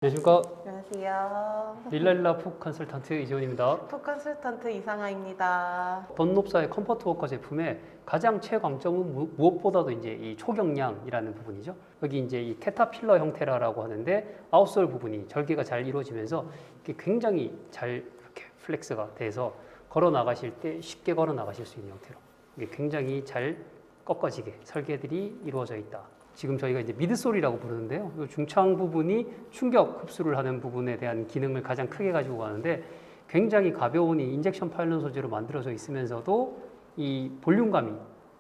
안녕하십니까. 안녕하세요. 릴랄라 푸 컨설턴트 이재훈입니다. 푸 컨설턴트 이상아입니다. 던롭사의 컴포트 워커 제품의 가장 최강점은 무엇보다도 이제 이 초경량이라는 부분이죠. 여기 이제 이 캐타필러 형태라고 하는데 아웃솔 부분이 절개가 잘 이루어지면서 이게 굉장히 잘 이렇게 플렉스가 돼서 걸어 나가실 때 쉽게 걸어 나가실 수 있는 형태로 이게 굉장히 잘 꺾어지게 설계들이 이루어져 있다. 지금 저희가 이제 미드솔이라고 부르는데요. 이 중창 부분이 충격 흡수를 하는 부분에 대한 기능을 가장 크게 가지고 가는데 굉장히 가벼운 이 인젝션 파일런 소재로 만들어져 있으면서도 이 볼륨감이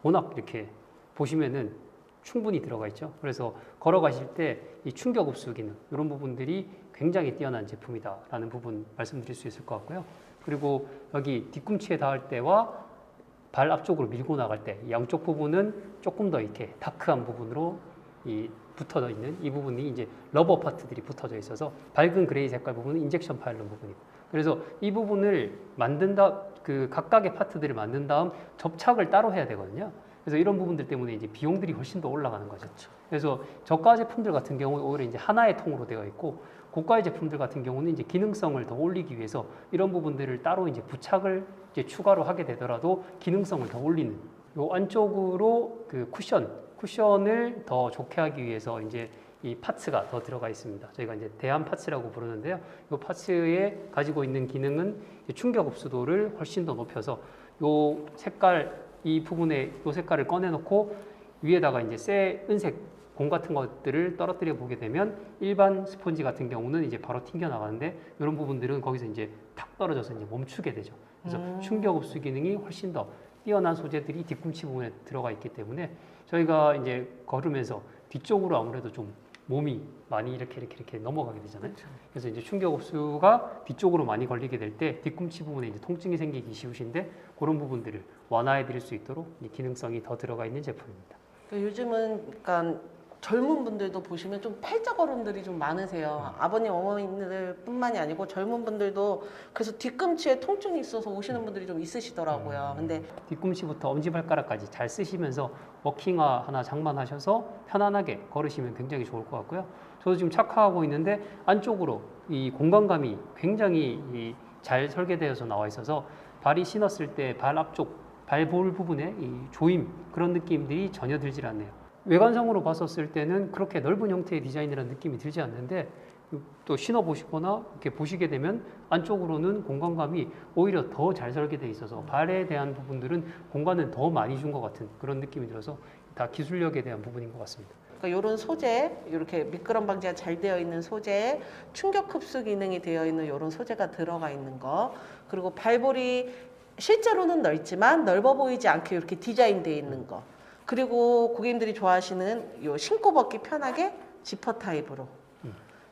워낙 이렇게 보시면은 충분히 들어가 있죠. 그래서 걸어가실 때 이 충격 흡수 기능 이런 부분들이 굉장히 뛰어난 제품이다라는 부분 말씀드릴 수 있을 것 같고요. 그리고 여기 뒤꿈치에 닿을 때와 발 앞쪽으로 밀고 나갈 때 양쪽 부분은 조금 더 이렇게 다크한 부분으로 붙어져 있는 이 부분이 이제 러버 파트들이 붙어져 있어서 밝은 그레이 색깔 부분은 인젝션 파일런 부분이고, 그래서 이 부분을 만든다 그 각각의 파트들을 만든 다음 접착을 따로 해야 되거든요. 그래서 이런 부분들 때문에 이제 비용들이 훨씬 더 올라가는 거죠. 그래서 저가 제품들 같은 경우는 오히려 이제 하나의 통으로 되어 있고, 고가의 제품들 같은 경우는 이제 기능성을 더 올리기 위해서 이런 부분들을 따로 이제 부착을 이제 추가로 하게 되더라도 기능성을 더 올리는 요 안쪽으로 그 쿠션을 더 좋게 하기 위해서 이제 이 파츠가 더 들어가 있습니다. 저희가 이제 대한 파츠라고 부르는데요. 이 파츠에 가지고 있는 기능은 충격 흡수도를 훨씬 더 높여서 요 색깔 이 부분에 요 색깔을 꺼내놓고 위에다가 이제 새 은색 공 같은 것들을 떨어뜨려 보게 되면 일반 스펀지 같은 경우는 이제 바로 튕겨 나가는데 이런 부분들은 거기서 이제 탁 떨어져서 이제 멈추게 되죠. 그래서 충격 흡수 기능이 훨씬 더 뛰어난 소재들이 뒤꿈치 부분에 들어가 있기 때문에 저희가 이제 걸으면서 뒤쪽으로 아무래도 좀 몸이 많이 이렇게 넘어가게 되잖아요. 그래서 이제 충격 흡수가 뒤쪽으로 많이 걸리게 될 때 뒤꿈치 부분에 이제 통증이 생기기 쉬우신데 그런 부분들을 완화해 드릴 수 있도록 기능성이 더 들어가 있는 제품입니다. 요즘은 그러니까 젊은 분들도 보시면 좀 팔자 걸음들이 좀 많으세요. 아버님, 어머님들 뿐만이 아니고 젊은 분들도 그래서 뒤꿈치에 통증이 있어서 오시는 분들이 좀 있으시더라고요. 근데 뒤꿈치부터 엄지발가락까지 잘 쓰시면서 워킹화 하나 장만하셔서 편안하게 걸으시면 굉장히 좋을 것 같고요. 저도 지금 착화하고 있는데 안쪽으로 이 공간감이 굉장히 잘 설계되어서 나와 있어서 발이 신었을 때 발 앞쪽 발볼 부분에 이 조임 그런 느낌들이 전혀 들질 않네요. 외관상으로 봤었을 때는 그렇게 넓은 형태의 디자인이라는 느낌이 들지 않는데 또 신어 보시거나 이렇게 보시게 되면 안쪽으로는 공간감이 오히려 더 잘 설계되어 있어서 발에 대한 부분들은 공간을 더 많이 준 것 같은 그런 느낌이 들어서 다 기술력에 대한 부분인 것 같습니다. 그러니까 이런 소재, 이렇게 미끄럼 방지가 잘 되어 있는 소재, 충격 흡수 기능이 되어 있는 이런 소재가 들어가 있는 거, 그리고 발볼이 실제로는 넓지만 넓어 보이지 않게 이렇게 디자인되어 있는 거, 그리고 고객님들이 좋아하시는 요 신고 벗기 편하게 지퍼 타입으로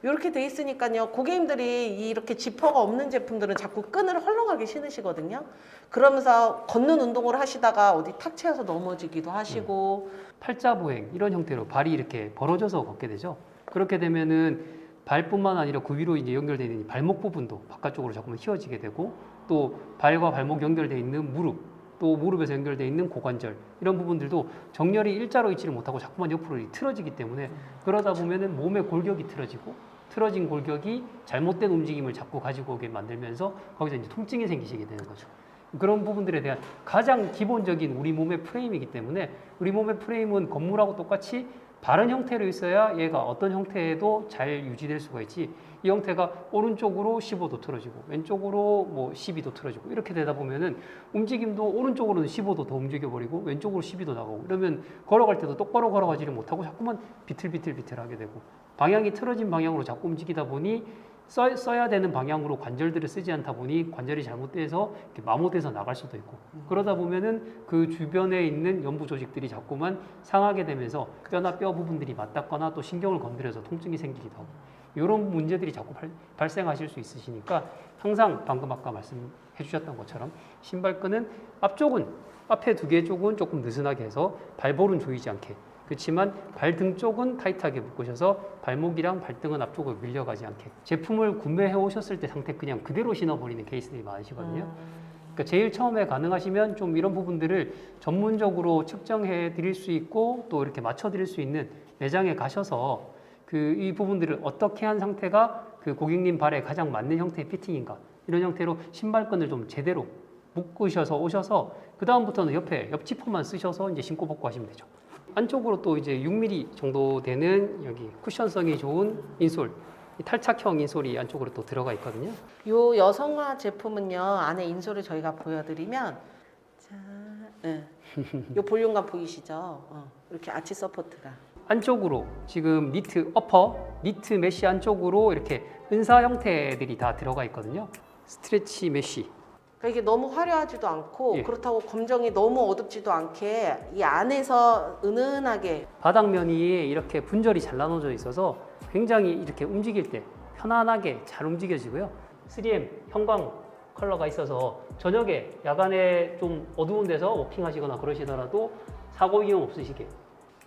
이렇게 돼 있으니까요. 고객님들이 이렇게 지퍼가 없는 제품들은 자꾸 끈을 헐렁하게 신으시거든요. 그러면서 걷는 운동을 하시다가 어디 탁 채여서 넘어지기도 하시고 팔자 보행 이런 형태로 발이 이렇게 벌어져서 걷게 되죠. 그렇게 되면은 발뿐만 아니라 그 위로 이제 연결되어 있는 발목 부분도 바깥쪽으로 자꾸만 휘어지게 되고, 또 발과 발목 연결되어 있는 무릎, 또 무릎에서 연결되어 있는 고관절 이런 부분들도 정렬이 일자로 있지를 못하고 자꾸만 옆으로 틀어지기 때문에 그러다 보면은 몸의 골격이 틀어지고 틀어진 골격이 잘못된 움직임을 자꾸 가지고 오게 만들면서 거기서 이제 통증이 생기시게 되는 거죠. 그런 부분들에 대한 가장 기본적인 우리 몸의 프레임이기 때문에 우리 몸의 프레임은 건물하고 똑같이 바른 형태로 있어야 얘가 어떤 형태에도 잘 유지될 수가 있지, 이 형태가 오른쪽으로 15도 틀어지고 왼쪽으로 뭐 12도 틀어지고 이렇게 되다 보면은 움직임도 오른쪽으로는 15도 더 움직여버리고 왼쪽으로 12도 나가고 이러면 걸어갈 때도 똑바로 걸어가지를 못하고 자꾸만 비틀비틀하게 되고, 방향이 틀어진 방향으로 자꾸 움직이다 보니 써야 되는 방향으로 관절들을 쓰지 않다 보니 관절이 잘못돼서 이렇게 마모돼서 나갈 수도 있고, 그러다 보면은 그 주변에 있는 연부 조직들이 자꾸만 상하게 되면서 뼈나 뼈 부분들이 맞닿거나 또 신경을 건드려서 통증이 생기기도 하고 이런 문제들이 자꾸 발생하실 수 있으시니까 항상 방금 아까 말씀해 주셨던 것처럼 신발끈은 앞에 두 개 쪽은 조금 느슨하게 해서 발볼은 조이지 않게, 그렇지만 발등 쪽은 타이트하게 묶으셔서 발목이랑 발등은 앞쪽으로 밀려가지 않게 제품을 구매해 오셨을 때 상태 그냥 그대로 신어버리는 케이스들이 많으시거든요. 그러니까 제일 처음에 가능하시면 좀 이런 부분들을 전문적으로 측정해 드릴 수 있고 또 이렇게 맞춰 드릴 수 있는 매장에 가셔서 이 부분들을 어떻게 한 상태가 그 고객님 발에 가장 맞는 형태의 피팅인가 이런 형태로 신발끈을 좀 제대로 묶으셔서 오셔서 그 다음부터는 옆에 옆지퍼만 쓰셔서 이제 신고 벗고 하시면 되죠. 안쪽으로 또 이제 6mm 정도 되는 여기 쿠션성이 좋은 인솔, 이 탈착형 인솔이 안쪽으로 또 들어가 있거든요. 요 여성화 제품은요, 안에 인솔을 저희가 보여드리면, 자, 네. 요 볼륨감 보이시죠? 이렇게 아치 서포트가. 안쪽으로 지금 니트 어퍼, 니트 메쉬 안쪽으로 이렇게 은사 형태들이 다 들어가 있거든요. 스트레치 메쉬. 그러니까 이게 너무 화려하지도 않고 예. 그렇다고 검정이 너무 어둡지도 않게 이 안에서 은은하게 바닥면이 이렇게 분절이 잘 나눠져 있어서 굉장히 이렇게 움직일 때 편안하게 잘 움직여지고요. 3M 형광 컬러가 있어서 저녁에 야간에 좀 어두운 데서 워킹하시거나 그러시더라도 사고 위험 없으시게.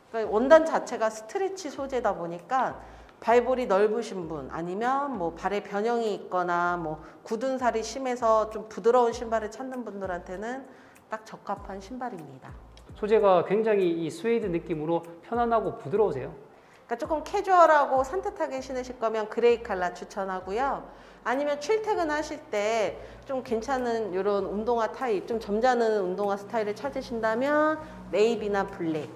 그러니까 원단 자체가 스트레치 소재다 보니까 발볼이 넓으신 분 아니면 뭐 발에 변형이 있거나 뭐 굳은 살이 심해서 좀 부드러운 신발을 찾는 분들한테는 딱 적합한 신발입니다. 소재가 굉장히 이 스웨이드 느낌으로 편안하고 부드러우세요. 그러니까 조금 캐주얼하고 산뜻하게 신으실 거면 그레이 컬러 추천하고요. 아니면 출퇴근 하실 때 좀 괜찮은 이런 운동화 타입, 좀 점잖은 운동화 스타일을 찾으신다면 네이비나 블랙